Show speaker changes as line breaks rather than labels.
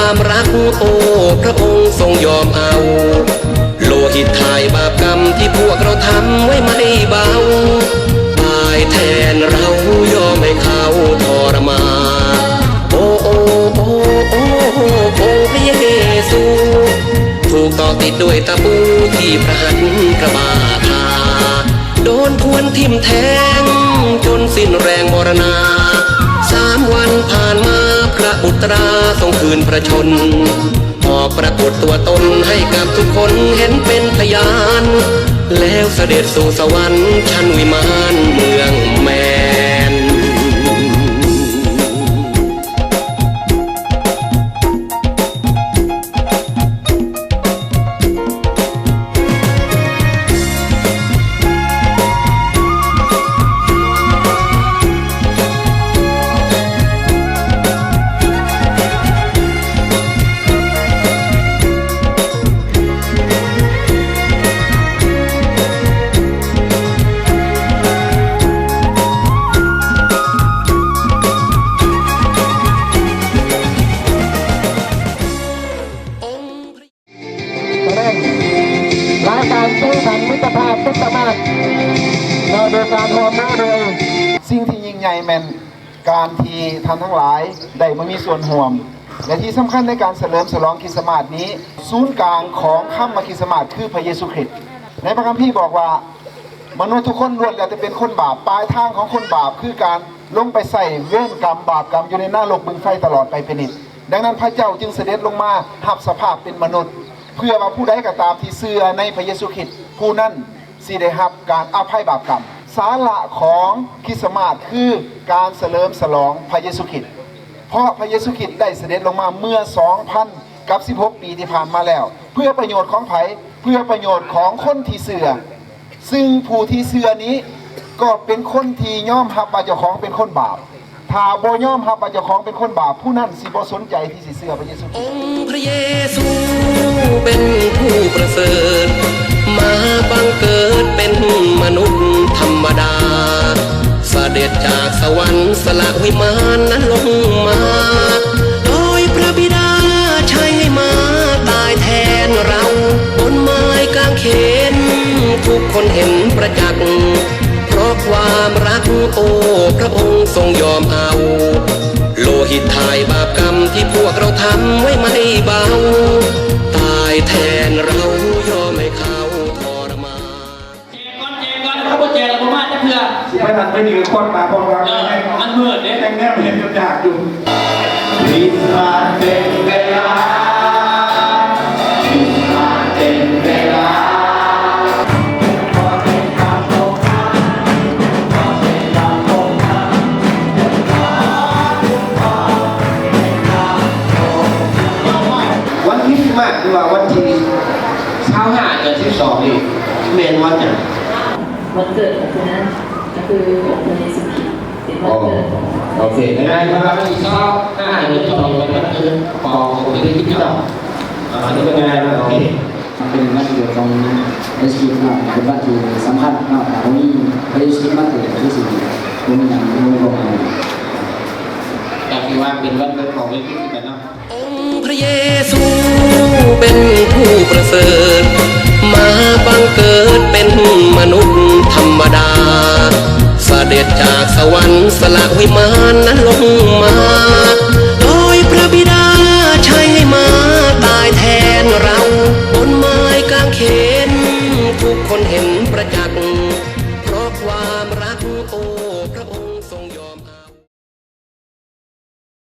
ความรักโอ้พระองค์ทรงยอมเอาโลหิตไทยบาปกรรมที่พวกเราทำไว้ไม่เบาตายแทนเรายอมให้เขาทรมานโอ้โอ้โอ้โอ้โอ้พระเยซูถูกต่อติดด้วยตะปูที่พระหัตถ์กระบาทาโดนพวนทิ่มแทงจนสิ้นแรงมรณา3 วันผ่านมาพระบุตราทรงคืนพระชนออกปรากฏตัวตนให้กับทุกคนเห็นเป็นพยานแล้วเสด็จสู่สวรรค์ชั้นวิมานเมืองแมน
รายการสู้ขันมิตรภาพทุกสมัครเราโดยการรวมมือโดยสิ่งที่ยิ่งใหญ่แมนการที่ท่านทั้งหลายได้มามีส่วนห่วมและที่สำคัญในการเฉลิมฉลองคริสต์มาสนี้ศูนย์กลางของค่ำคริสต์มาสคือพระเยซูคริสต์ในพระคัมภีร์บอกว่ามนุษย์ทุกคนล้วนแล้วจะเป็นคนบาปปลายทางของคนบาปคือการลงไปใส่เวรกรรมบาปกรรมอยู่ในหน้าโลกบึงไฟตลอดไปเป็นนิจดังนั้นพระเจ้าจึงเสด็จลงมาหับสภาพเป็นมนุษย์เพื่อว่าผู้ใดก็ตามที่เชื่อในพระเยซูคริสต์ผู้นั้นสิได้รับการอภัยบาปกรรมสาระของคริสต์มาสคือการเฉลิมฉลองพระเยซูคริสต์เพราะพระเยซูคริสต์ได้เสด็จลงมาเมื่อ 2,016 ปีที่ผ่านมาแล้วเพื่อประโยชน์ของไผเพื่อประโยชน์ของคนที่เชื่อซึ่งผู้ที่เชื่อนี้ก็เป็นคนที่ยอมรับว่าเจ้าของเป็นคนบาปถ้าบ่ยอมรับว่าเจ้าของเป็นคนบาปผู้นั้นสิบ่สนใจที่สิเชื่อพระเยซูคริสต์
องค์พระเยซูเป็นผู้ประเสริฐมาบังเกิดเป็นมนุษย์ธรรมดาเสด็จจากสวรรค์สละวิมานนั้นลงมาโดยพระบิดาใช้ให้มาตายแทนเราบนไม้กางเขนทุกคนเห็นประจักษ์เพราะความรักโอ้พระองค์ทรงยอมเอาโลหิตไทยบาปกรรมที่พวกเราทำไว้ไม่เบาตายแทนเรายอมให้เขาทรมาน
เจก่อนเขาบอกเจแล้วผมมาจะเพื่อ
สิไปหันไปยืนคนมาพอเรา
มันเมื่อเนี่ย
แง่เห็นจนอยากอยู่
วิมานเป็นเวลาวิมานเป็นเวลา
วันที่มากดีกว่าวันที่
25 เดือน 12นี่เมนวันเนี่ย
วันเกิดของคุณนั้นก็คือของพระเยซูคริสต์เป็นวันเกิด
โอเคง่ายๆนะครับ25 เดือน 12เป็นวันเกิดของพระเยซูคริสต์อันนี้เป็นไงนะโอเค
เป็นวันเกิดของพระเยซูคริสต์เป็นวันที่สำคัญมากตรงนี้พระเยซูคริสต์มาเกิดที่สุดตรงนี้อย่างที่บอกมา
แต่ที่ว่าเป็นวันเกิดของพระเยซูคริสต์กันเนาะ
องค์พระเยซูเป็นผู้ประเสริฐมาบังเกิดเป็นมนุษย์ธรรมดาเสด็จจากสวรรค์สละวิมานนั้นลงมา